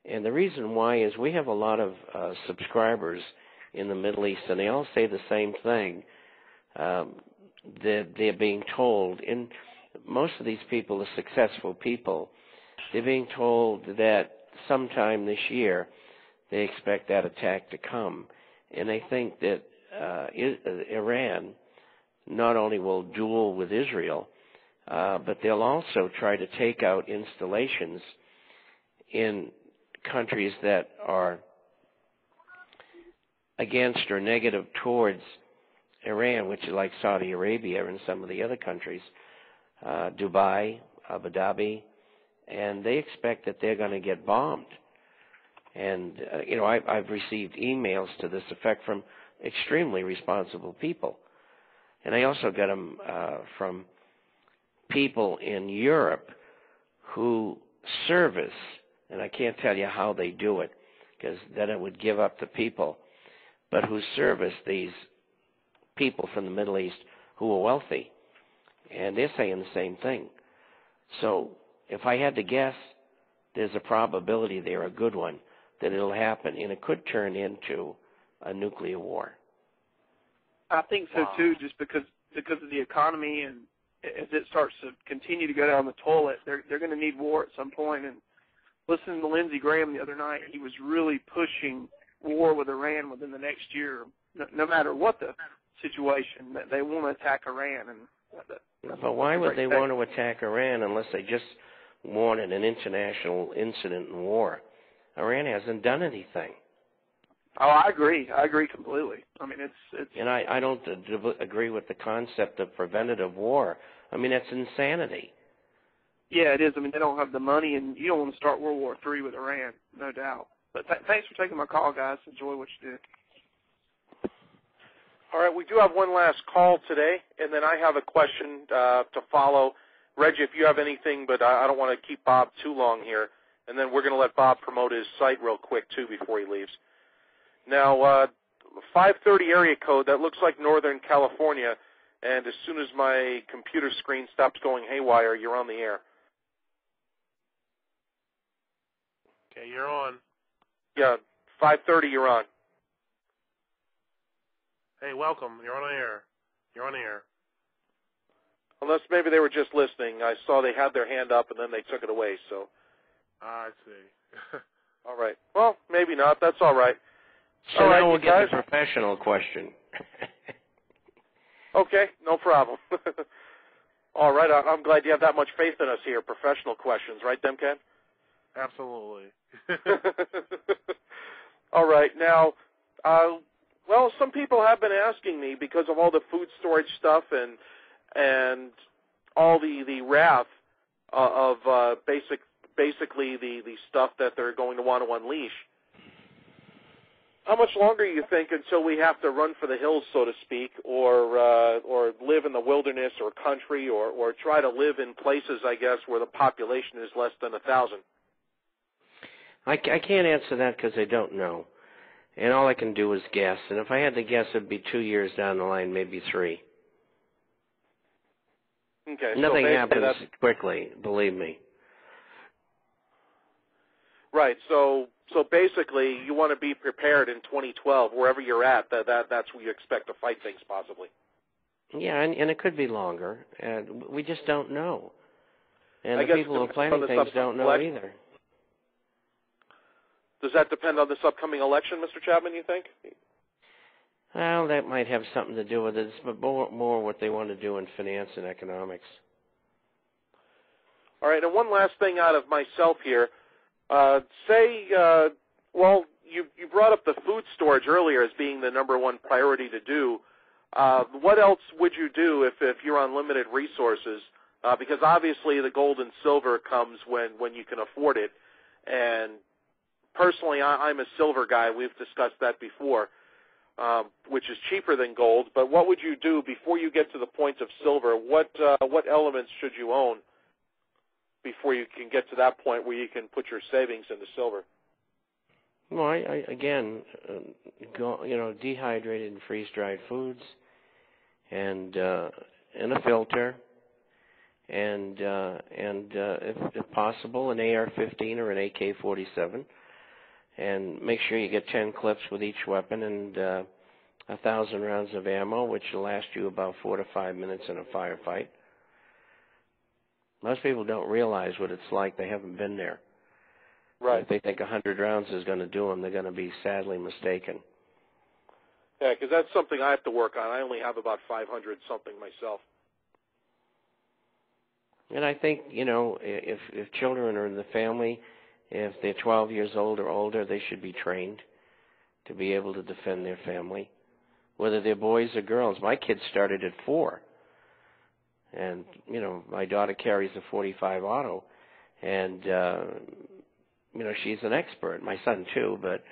And the reason why is we have a lot of subscribers in the Middle East, and they all say the same thing. That they're being told, and most of these people are successful people, they're being told that sometime this year they expect that attack to come. And they think that Iran not only will duel with Israel, but they'll also try to take out installations in countries that are against or negative towards Iran, which is like Saudi Arabia and some of the other countries, Dubai, Abu Dhabi, and they expect that they're going to get bombed. And, I've received emails to this effect from extremely responsible people. And I also got them from people in Europe who service, and I can't tell you how they do it, because then it would give up the people, but who service these people from the Middle East who are wealthy. And they're saying the same thing. So if I had to guess, there's a probability there, a good one, that it'll happen, and it could turn into a nuclear war. I think so too, just because of the economy, and as it starts to continue to go down the toilet, they're going to need war at some point. And listening to Lindsey Graham the other night, he was really pushing war with Iran within the next year, no matter what the situation, that they want to attack Iran. But why would they want to attack Iran unless they just wanted an international incident in war? Iran hasn't done anything. Oh, I agree. I agree completely. I mean, it's. And I don't agree with the concept of preventative war. I mean, that's insanity. Yeah, it is. I mean, they don't have the money, and you don't want to start World War III with Iran, no doubt. But thanks for taking my call, guys. Enjoy what you do. All right, we do have one last call today, and then I have a question to follow. Reggie, if you have anything, but I don't want to keep Bob too long here, and then we're going to let Bob promote his site real quick, too, before he leaves. Now, 530 area code, that looks like Northern California, and as soon as my computer screen stops going haywire, you're on the air. Okay, you're on. Yeah, 530, you're on. Hey, welcome. You're on air. You're on air. Unless maybe they were just listening. I saw they had their hand up, and then they took it away, so. I see. All right. Well, maybe not. That's all right. So all now right, we'll get guys. the professional question. Okay, no problem. All right, I'm glad you have that much faith in us here. Professional questions, right, Demken? Absolutely. All right, now, well, some people have been asking me because of all the food storage stuff and all the wrath of basically the stuff that they're going to want to unleash. How much longer you think until we have to run for the hills, so to speak, or live in the wilderness or country, or try to live in places, I guess, where the population is less than 1,000? I can't answer that because I don't know. And all I can do is guess. And if I had to guess, it'd be 2 years down the line, maybe 3. Okay. Nothing so happens quickly, believe me. Right. So basically, you want to be prepared in 2012, wherever you're at. That's where you expect to fight things, possibly. Yeah, and it could be longer. And we just don't know. And I the guess people who are planning things don't know either. Does that depend on this upcoming election, Mr. Chapman, you think? Well, that might have something to do with it, but more what they want to do in finance and economics. All right, and one last thing out of myself here. Well, you brought up the food storage earlier as being the number one priority to do. What else would you do if you're on limited resources? Because obviously the gold and silver comes when you can afford it. And personally, I'm a silver guy. We've discussed that before, which is cheaper than gold. But what would you do before you get to the point of silver? What elements should you own before you can get to that point where you can put your savings into silver? Well, I again, dehydrated and freeze-dried foods, and a filter, and if possible, an AR-15 or an AK-47, and make sure you get 10 clips with each weapon and 1,000 rounds of ammo, which will last you about 4 to 5 minutes in a firefight. Most people don't realize what it's like. They haven't been there. Right. If they think 100 rounds is going to do them, they're going to be sadly mistaken. Yeah, because that's something I have to work on. I only have about 500 something myself. And I think, if children are in the family, if they're 12 years old or older, they should be trained to be able to defend their family, whether they're boys or girls. My kids started at 4. And, my daughter carries a .45 auto, and, she's an expert. My son, too, but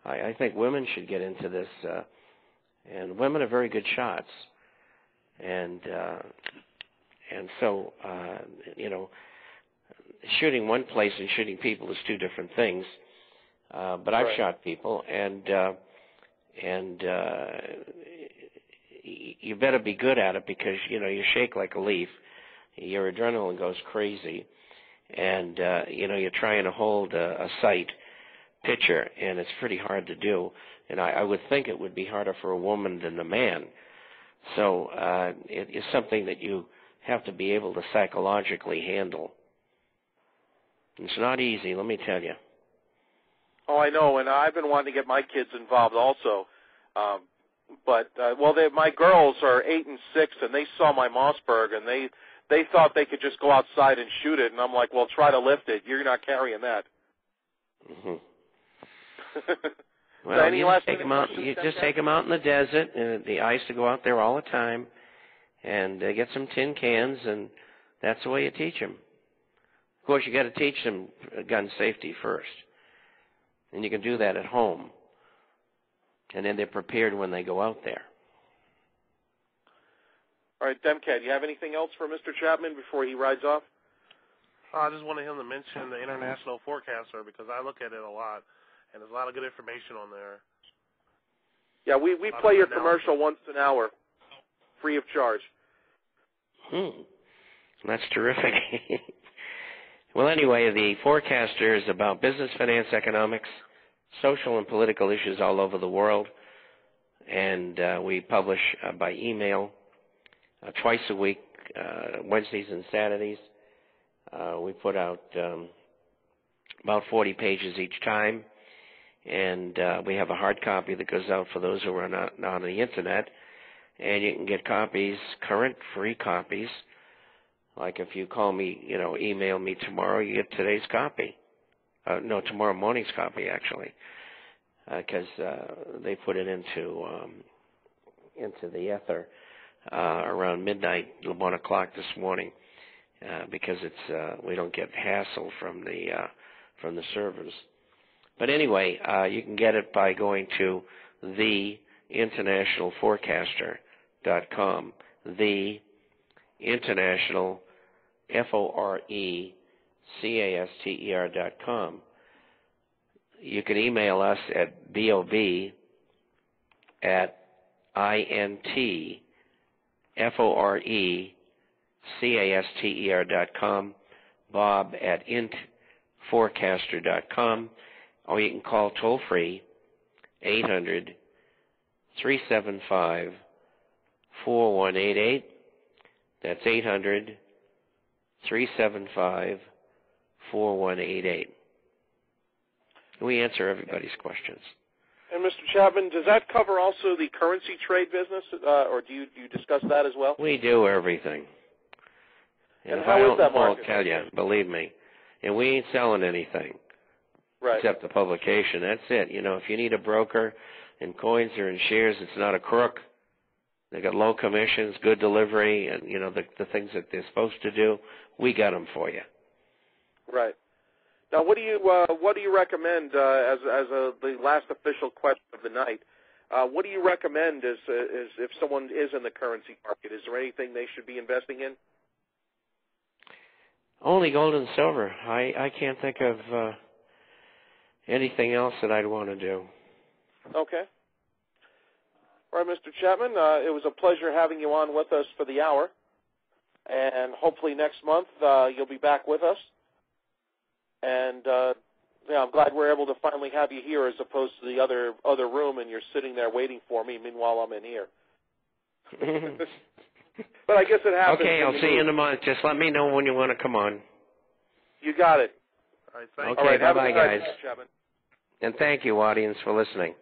I think women should get into this. And women are very good shots. And so, shooting one place and shooting people is two different things. But I've shot people, and you better be good at it because, you shake like a leaf. Your adrenaline goes crazy. And, you're trying to hold a sight picture, and it's pretty hard to do. And I would think it would be harder for a woman than a man. So it is something that you have to be able to psychologically handle. It's not easy, let me tell you. Oh, I know, and I've been wanting to get my kids involved also. My girls are 8 and 6, and they saw my Mossberg, and they thought they could just go outside and shoot it, and I'm like, well, try to lift it. You're not carrying that. Mm-hmm. Well, you just take them out in the desert, and I used to go out there all the time, and get some tin cans, and that's the way you teach them. Of course, you got to teach them gun safety first, and you can do that at home, and then they're prepared when they go out there. All right, Demcat, do you have anything else for Mr. Chapman before he rides off? I just wanted him to mention the International Forecaster because I look at it a lot, and there's a lot of good information on there. Yeah, we play your commercial once an hour, free of charge. That's terrific. Well, anyway, the Forecaster is about business, finance, economics, social and political issues all over the world, and we publish by email twice a week, Wednesdays and Saturdays. We put out about 40 pages each time, and we have a hard copy that goes out for those who are not on the Internet, and you can get copies, current free copies. Like if you call me, email me tomorrow, you get today's copy. Tomorrow morning's copy, actually, because they put it into the ether around midnight, 1 o'clock this morning, because it's we don't get hassle from the servers. But anyway, you can get it by going to theinternationalforecaster.com. The International FORECASTER.com. You can email us at bob@intforecaster.com, bob@intforecaster.com, or you can call toll-free 800-375-4188. That's 800-375-4188. We answer everybody's questions. And Mr. Chapman, does that cover also the currency trade business, or do you discuss that as well? We do everything. And how is that market? I'll tell you, believe me. And we ain't selling anything. Right. Except the publication. That's it. If you need a broker in coins or in shares, it's not a crook. They got low commissions, good delivery, and the things that they're supposed to do. We got them for you. Right. Now, what do you recommend as the last official question of the night? What do you recommend is if someone is in the currency market? Is there anything they should be investing in? Only gold and silver. I can't think of anything else that I'd want to do. Okay. All right, Mr. Chapman, it was a pleasure having you on with us for the hour, and hopefully next month you'll be back with us. And Yeah, I'm glad we're able to finally have you here as opposed to the other room, and you're sitting there waiting for me. Meanwhile, I'm in here. But I guess it happens. Okay, I'll see you in a month. Just let me know when you want to come on. You got it. All right, thank Okay, you. bye-bye, guys. Match, and thank you, audience, for listening.